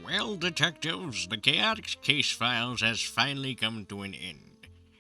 Well, detectives, the Chaotix Casefiles has finally come to an end.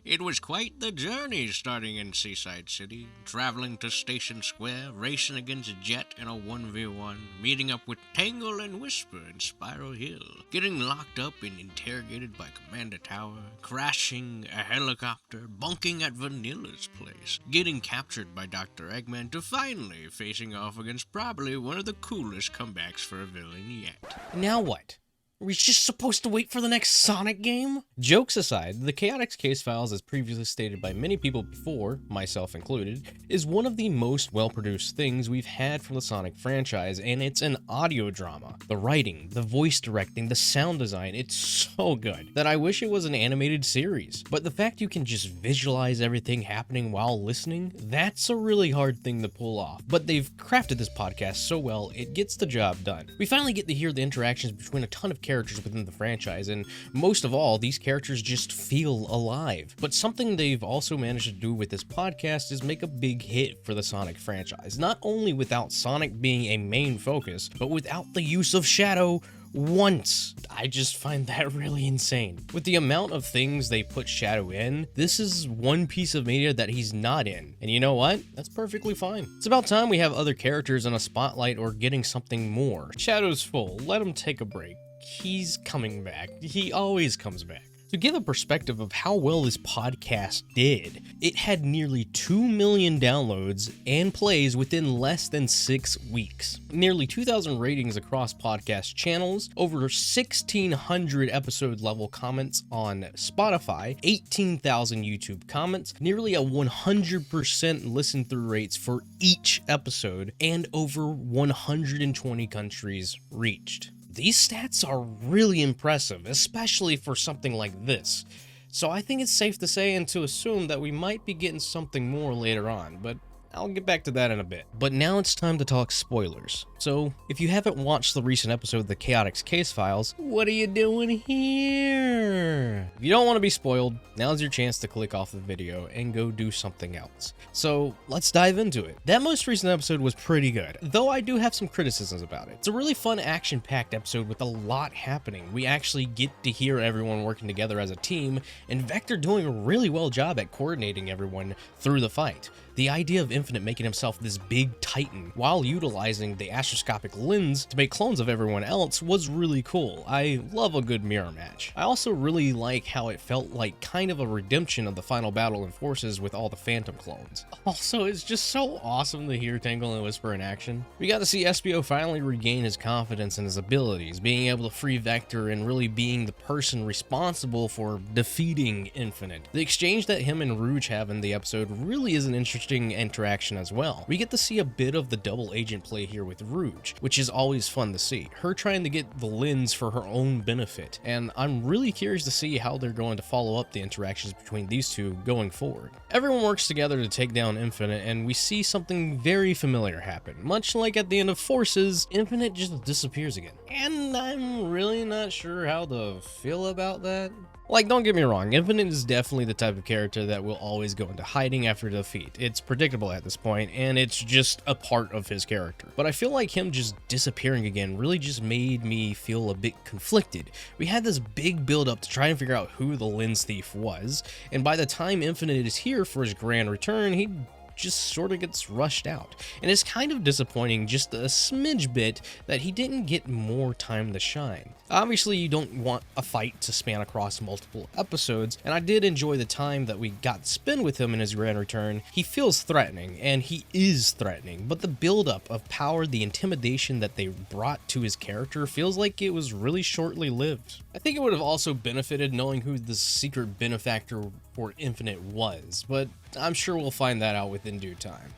It was quite the journey starting in Seaside City, traveling to Station Square, racing against Jet in a 1v1, meeting up with Tangle and Whisper in Spiral Hill, getting locked up and interrogated by Commander Tower, crashing a helicopter, bunking at Vanilla's place, getting captured by Dr. Eggman, to finally facing off against probably one of the coolest comebacks for a villain yet. Now what? Are we just supposed to wait for the next Sonic game? Jokes aside, the Chaotix Casefiles, as previously stated by many people before, myself included, is one of the most well-produced things we've had from the Sonic franchise, and it's an audio drama. The writing, the voice directing, the sound design, it's so good that I wish it was an animated series. But the fact you can just visualize everything happening while listening, that's a really hard thing to pull off. But they've crafted this podcast so well, it gets the job done. We finally get to hear the interactions between a ton of characters within the franchise, and most of all, these characters just feel alive. But something they've also managed to do with this podcast is make a big hit for the Sonic franchise, not only without Sonic being a main focus, but without the use of Shadow once. I just find that really insane. With the amount of things they put Shadow in, this is one piece of media that he's not in. And you know what? That's perfectly fine. It's about time we have other characters in a spotlight or getting something more. Shadow's full. Let him take a break. He's coming back. He always comes back. To give a perspective of how well this podcast did, it had nearly 2 million downloads and plays within less than 6 weeks. Nearly 2,000 ratings across podcast channels, over 1,600 episode level comments on Spotify, 18,000 YouTube comments, nearly a 100% listen through rates for each episode, and over 120 countries reached. These stats are really impressive, especially for something like this. So I think it's safe to say and to assume that we might be getting something more later on, but I'll get back to that in a bit. But now it's time to talk spoilers. So, if you haven't watched the recent episode of the Chaotix Casefiles, what are you doing here? If you don't want to be spoiled, now's your chance to click off the video and go do something else. So, let's dive into it. That most recent episode was pretty good, though I do have some criticisms about it. It's a really fun, action-packed episode with a lot happening. We actually get to hear everyone working together as a team, and Vector doing a really well job at coordinating everyone through the fight. The idea of Infinite making himself this big titan while utilizing the astroscopic lens to make clones of everyone else was really cool. I love a good mirror match. I also really like how it felt like kind of a redemption of the final battle in Forces with all the Phantom clones. Also, it's just so awesome to hear Tangle and Whisper in action. We got to see SBO finally regain his confidence in his abilities, being able to free Vector and really being the person responsible for defeating Infinite. The exchange that him and Rouge have in the episode really is an interesting interaction as well. We get to see a bit of the double agent play here with Rouge, which is always fun to see. Her trying to get the lens for her own benefit, and I'm really curious to see how they're going to follow up the interactions between these two going forward. Everyone works together to take down Infinite, and we see something very familiar happen. Much like at the end of Forces, Infinite just disappears again. And I'm really not sure how to feel about that. Like, don't get me wrong, Infinite is definitely the type of character that will always go into hiding after defeat. It's predictable at this point, and it's just a part of his character. But I feel like him just disappearing again really just made me feel a bit conflicted. We had this big build-up to try and figure out who the lens thief was, and by the time Infinite is here for his grand return, he just sort of gets rushed out. And it's kind of disappointing just a smidge bit that he didn't get more time to shine. Obviously, you don't want a fight to span across multiple episodes, and I did enjoy the time that we got to spend with him in his grand return. He feels threatening, and he is threatening, but the buildup of power, the intimidation that they brought to his character feels like it was really shortly lived. I think it would have also benefited knowing who the secret benefactor for Infinite was, but I'm sure we'll find that out within due time.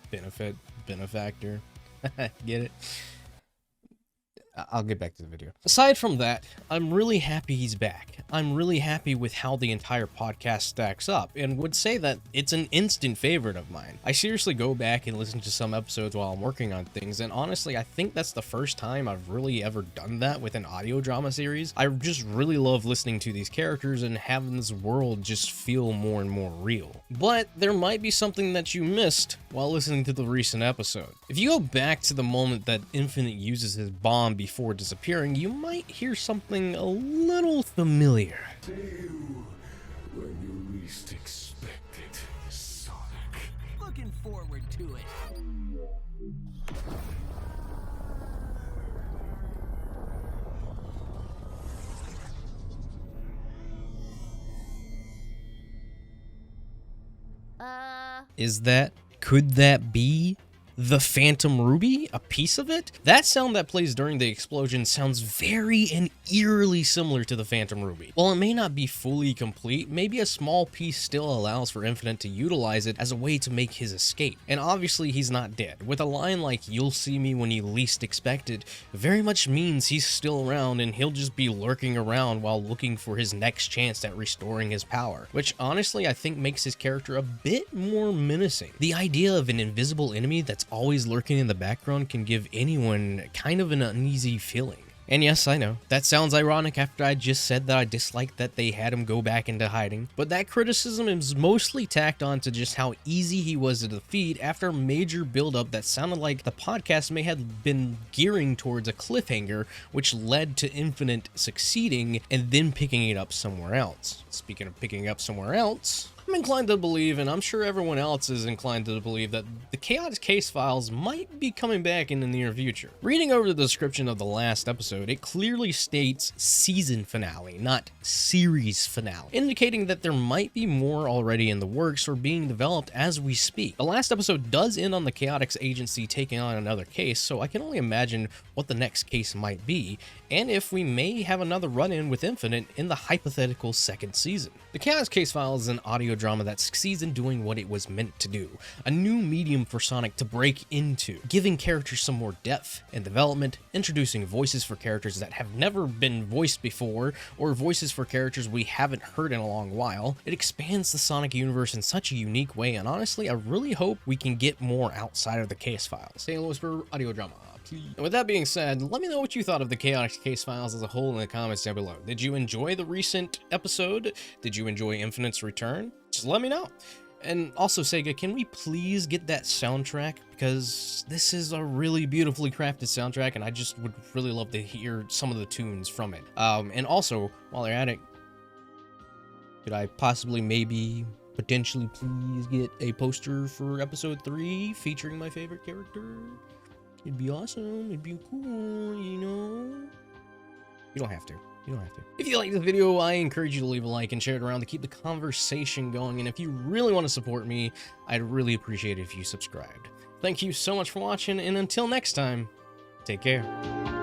Benefactor, get it? I'll get back to the video. Aside from that, I'm really happy he's back. I'm really happy with how the entire podcast stacks up, and would say that it's an instant favorite of mine. I seriously go back and listen to some episodes while I'm working on things, and honestly, I think that's the first time I've really ever done that with an audio drama series. I just really love listening to these characters and having this world just feel more and more real. But there might be something that you missed while listening to the recent episode. If you go back to the moment that Infinite uses his bomb before disappearing, you might hear something a little familiar. See you when you least expect it, Sonic. Looking forward to it. Could that be the Phantom Ruby? A piece of it? That sound that plays during the explosion sounds very and eerily similar to the Phantom Ruby. While it may not be fully complete, maybe a small piece still allows for Infinite to utilize it as a way to make his escape. And obviously he's not dead. With a line like, "You'll see me when you least expect it," very much means he's still around and he'll just be lurking around while looking for his next chance at restoring his power. Which honestly I think makes his character a bit more menacing. The idea of an invisible enemy that's always lurking in the background can give anyone kind of an uneasy feeling. And yes, I know, that sounds ironic after I just said that I disliked that they had him go back into hiding, but that criticism is mostly tacked on to just how easy he was to defeat after a major build-up that sounded like the podcast may have been gearing towards a cliffhanger, which led to Infinite succeeding and then picking it up somewhere else. Speaking of picking up somewhere else, I'm inclined to believe, and I'm sure everyone else is inclined to believe, that the Chaotix Casefiles might be coming back in the near future. Reading over the description of the last episode, it clearly states season finale, not series finale, indicating that there might be more already in the works or being developed as we speak. The last episode does end on the Chaotix Agency taking on another case, so I can only imagine what the next case might be, and if we may have another run-in with Infinite in the hypothetical second season. The Chaotix Casefiles is an audio drama that succeeds in doing what it was meant to do, a new medium for Sonic to break into, giving characters some more depth and development, introducing voices for characters that have never been voiced before, or voices for characters we haven't heard in a long while. It expands the Sonic universe in such a unique way, and honestly, I really hope we can get more outside of the Casefiles. St. Louis for audio drama. And with that being said, let me know what you thought of the Chaotix Casefiles as a whole in the comments down below. Did you enjoy the recent episode? Did you enjoy Infinite's return? Just let me know. And also, Sega, can we please get that soundtrack? Because this is a really beautifully crafted soundtrack, and I just would really love to hear some of the tunes from it. And also, while they're at it, could I possibly potentially please get a poster for episode 3 featuring my favorite character? It'd be awesome, it'd be cool, you know? You don't have to. You don't have to. If you liked the video, I encourage you to leave a like and share it around to keep the conversation going. And if you really want to support me, I'd really appreciate it if you subscribed. Thank you so much for watching, and until next time, take care.